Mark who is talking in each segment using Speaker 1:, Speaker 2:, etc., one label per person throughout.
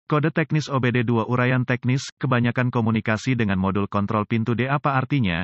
Speaker 1: Kode teknis OBD2 uraian teknis, kebanyakan komunikasi dengan modul kontrol pintu D. Apa artinya?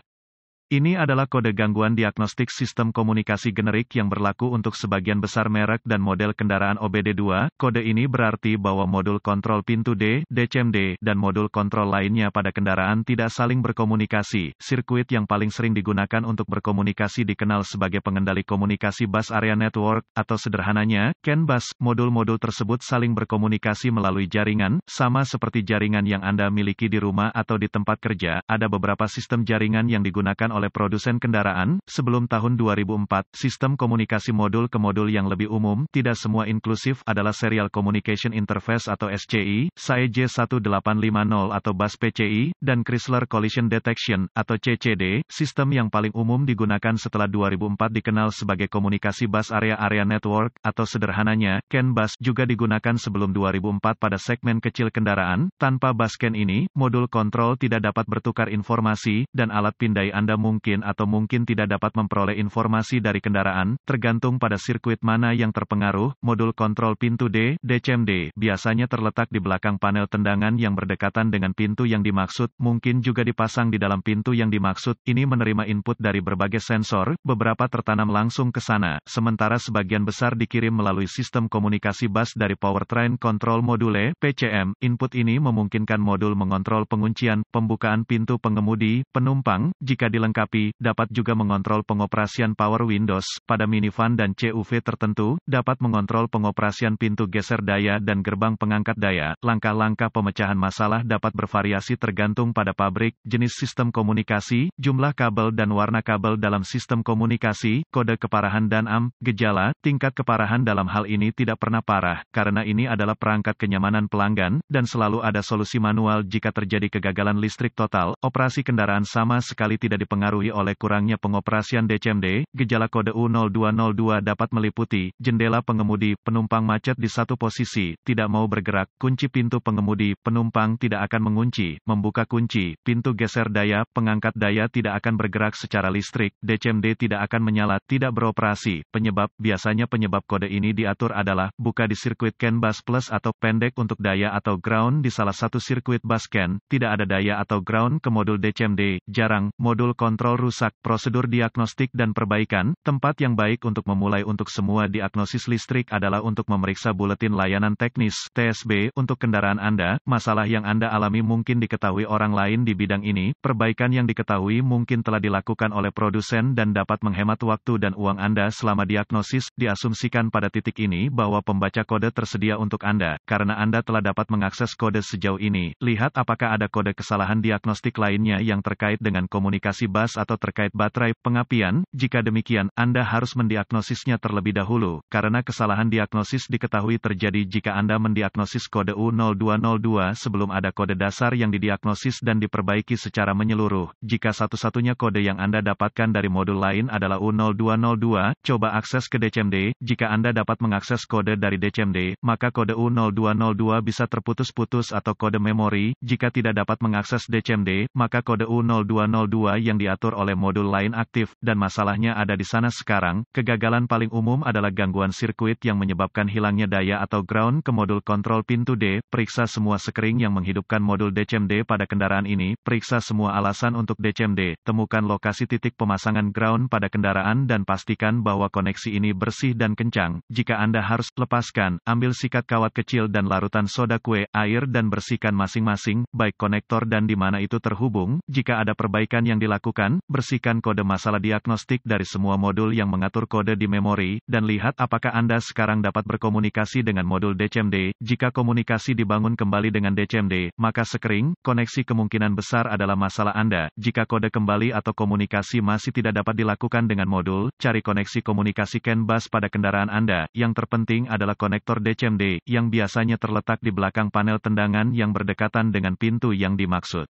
Speaker 1: Ini adalah kode gangguan diagnostik sistem komunikasi generik yang berlaku untuk sebagian besar merek dan model kendaraan OBD2. Kode ini berarti bahwa modul kontrol pintu D, DCMD, dan modul kontrol lainnya pada kendaraan tidak saling berkomunikasi. Sirkuit yang paling sering digunakan untuk berkomunikasi dikenal sebagai pengendali komunikasi bus area network, atau sederhananya, CAN bus. Modul-modul tersebut saling berkomunikasi melalui jaringan, sama seperti jaringan yang Anda miliki di rumah atau di tempat kerja. Ada beberapa sistem jaringan yang digunakan oleh produsen kendaraan. Sebelum tahun 2004, sistem komunikasi modul ke modul yang lebih umum, tidak semua inklusif, adalah Serial Communication Interface atau SCI, SAE J1850 atau bus PCI, dan Chrysler Collision Detection, atau CCD. Sistem yang paling umum digunakan setelah 2004 dikenal sebagai komunikasi bus area network, atau sederhananya, CAN bus, juga digunakan sebelum 2004 pada segmen kecil kendaraan. Tanpa bus CAN ini, modul kontrol tidak dapat bertukar informasi, dan alat pindai Anda mungkin atau mungkin tidak dapat memperoleh informasi dari kendaraan, tergantung pada sirkuit mana yang terpengaruh. Modul kontrol pintu D, DCMD, biasanya terletak di belakang panel tendangan yang berdekatan dengan pintu yang dimaksud, mungkin juga dipasang di dalam pintu yang dimaksud. Ini menerima input dari berbagai sensor, beberapa tertanam langsung ke sana, sementara sebagian besar dikirim melalui sistem komunikasi bus dari Powertrain Control Module, PCM. Input ini memungkinkan modul mengontrol penguncian, pembukaan pintu pengemudi, penumpang, jika dilengkapi, dapat juga mengontrol pengoperasian power windows pada minivan dan CUV tertentu, dapat mengontrol pengoperasian pintu geser daya dan gerbang pengangkat daya. Langkah-langkah pemecahan masalah dapat bervariasi tergantung pada pabrik, jenis sistem komunikasi, jumlah kabel dan warna kabel dalam sistem komunikasi, kode keparahan dan gejala. Tingkat keparahan dalam hal ini tidak pernah parah, karena ini adalah perangkat kenyamanan pelanggan, dan selalu ada solusi manual jika terjadi kegagalan listrik total. Operasi kendaraan sama sekali tidak dipengaruhi oleh kurangnya pengoperasian DCMD. Gejala kode U0202 dapat meliputi jendela pengemudi, penumpang macet di satu posisi, tidak mau bergerak, kunci pintu pengemudi, penumpang tidak akan mengunci, membuka kunci, pintu geser daya, pengangkat daya tidak akan bergerak secara listrik, DCMD tidak akan menyala, tidak beroperasi. Penyebab, biasanya penyebab kode ini diatur adalah, buka di sirkuit CAN bus plus atau pendek untuk daya atau ground di salah satu sirkuit bus CAN, tidak ada daya atau ground ke modul DCMD, jarang, modul kontrol rusak. Prosedur diagnostik dan perbaikan. Tempat yang baik untuk memulai untuk semua diagnosis listrik adalah untuk memeriksa buletin layanan teknis (TSB) untuk kendaraan Anda. Masalah yang Anda alami mungkin diketahui orang lain di bidang ini. Perbaikan yang diketahui mungkin telah dilakukan oleh produsen dan dapat menghemat waktu dan uang Anda selama diagnosis. Diasumsikan pada titik ini bahwa pembaca kode tersedia untuk Anda. Karena Anda telah dapat mengakses kode sejauh ini, lihat apakah ada kode kesalahan diagnostik lainnya yang terkait dengan komunikasi bus atau terkait baterai pengapian. Jika demikian, Anda harus mendiagnosisnya terlebih dahulu, karena kesalahan diagnosis diketahui terjadi jika Anda mendiagnosis kode U0202 sebelum ada kode dasar yang didiagnosis dan diperbaiki secara menyeluruh. Jika satu-satunya kode yang Anda dapatkan dari modul lain adalah U0202, coba akses ke DCMD. Jika Anda dapat mengakses kode dari DCMD, maka kode U0202 bisa terputus-putus atau kode memori. Jika tidak dapat mengakses DCMD, maka kode U0202 yang diatur oleh modul lain aktif, dan masalahnya ada di sana sekarang. Kegagalan paling umum adalah gangguan sirkuit yang menyebabkan hilangnya daya atau ground ke modul kontrol pintu D. Periksa semua sekring yang menghidupkan modul DCMD pada kendaraan ini. Periksa semua alasan untuk DCMD. Temukan lokasi titik pemasangan ground pada kendaraan dan pastikan bahwa koneksi ini bersih dan kencang. Jika Anda harus lepaskan, ambil sikat kawat kecil dan larutan soda kue, air dan bersihkan masing-masing, baik konektor dan di mana itu terhubung. Jika ada perbaikan yang dilakukan, bersihkan kode masalah diagnostik dari semua modul yang mengatur kode di memori, dan lihat apakah Anda sekarang dapat berkomunikasi dengan modul DCMD. Jika komunikasi dibangun kembali dengan DCMD, maka sekring, koneksi kemungkinan besar adalah masalah Anda. Jika kode kembali atau komunikasi masih tidak dapat dilakukan dengan modul, cari koneksi komunikasi CAN bus pada kendaraan Anda. Yang terpenting adalah konektor DCMD, yang biasanya terletak di belakang panel tendangan yang berdekatan dengan pintu yang dimaksud.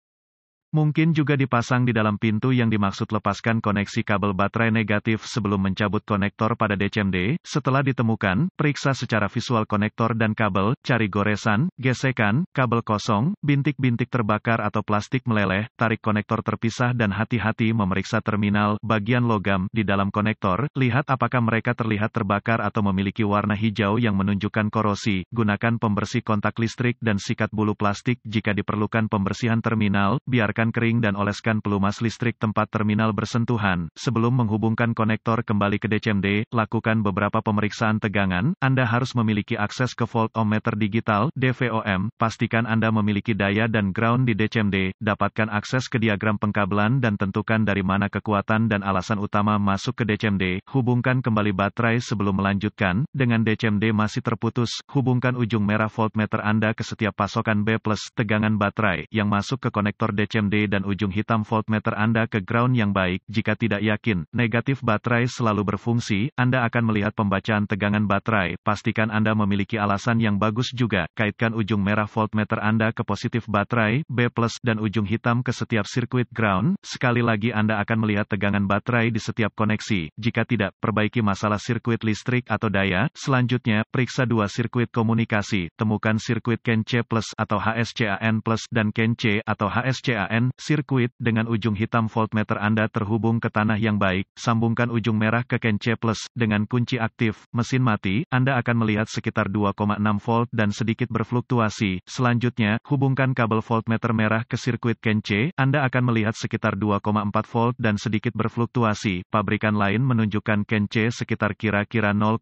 Speaker 1: Mungkin juga dipasang di dalam pintu yang dimaksud. Lepaskan koneksi kabel baterai negatif sebelum mencabut konektor pada DCMD. Setelah ditemukan, periksa secara visual konektor dan kabel, cari goresan, gesekan, kabel kosong, bintik-bintik terbakar atau plastik meleleh, tarik konektor terpisah dan hati-hati memeriksa terminal, bagian logam, di dalam konektor, lihat apakah mereka terlihat terbakar atau memiliki warna hijau yang menunjukkan korosi. Gunakan pembersih kontak listrik dan sikat bulu plastik jika diperlukan pembersihan terminal, biarkan kering dan oleskan pelumas listrik tempat terminal bersentuhan. Sebelum menghubungkan konektor kembali ke DCMD, lakukan beberapa pemeriksaan tegangan. Anda harus memiliki akses ke voltmeter digital, DVOM. Pastikan Anda memiliki daya dan ground di DCMD. Dapatkan akses ke diagram pengkabelan dan tentukan dari mana kekuatan dan alasan utama masuk ke DCMD. Hubungkan kembali baterai sebelum melanjutkan. Dengan DCMD masih terputus, hubungkan ujung merah voltmeter Anda ke setiap pasokan B+ tegangan baterai yang masuk ke konektor DCMD dan ujung hitam voltmeter Anda ke ground yang baik. Jika tidak yakin, negatif baterai selalu berfungsi, Anda akan melihat pembacaan tegangan baterai. Pastikan Anda memiliki alasan yang bagus juga. Kaitkan ujung merah voltmeter Anda ke positif baterai, B+, dan ujung hitam ke setiap sirkuit ground. Sekali lagi Anda akan melihat tegangan baterai di setiap koneksi. Jika tidak, perbaiki masalah sirkuit listrik atau daya. Selanjutnya, periksa dua sirkuit komunikasi. Temukan sirkuit CAN C+ atau HSCAN+ dan CAN C atau HSCAN, sirkuit, dengan ujung hitam voltmeter Anda terhubung ke tanah yang baik. Sambungkan ujung merah ke CAN C+. Dengan kunci aktif, mesin mati, Anda akan melihat sekitar 2,6 volt dan sedikit berfluktuasi. Selanjutnya, hubungkan kabel voltmeter merah ke sirkuit CAN C. Anda akan melihat sekitar 2,4 volt dan sedikit berfluktuasi. Pabrikan lain menunjukkan CAN C sekitar kira-kira 0,5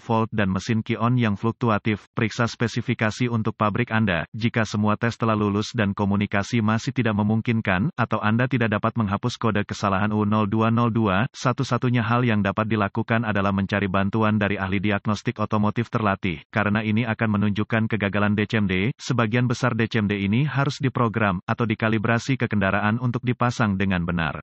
Speaker 1: volt dan mesin Ki-on yang fluktuatif. Periksa spesifikasi untuk pabrik Anda. Jika semua tes telah lulus dan komunikasi masih tidak memungkinkan, atau Anda tidak dapat menghapus kode kesalahan U0202, satu-satunya hal yang dapat dilakukan adalah mencari bantuan dari ahli diagnostik otomotif terlatih. Karena ini akan menunjukkan kegagalan DCMD, sebagian besar DCMD ini harus diprogram atau dikalibrasi ke kendaraan untuk dipasang dengan benar.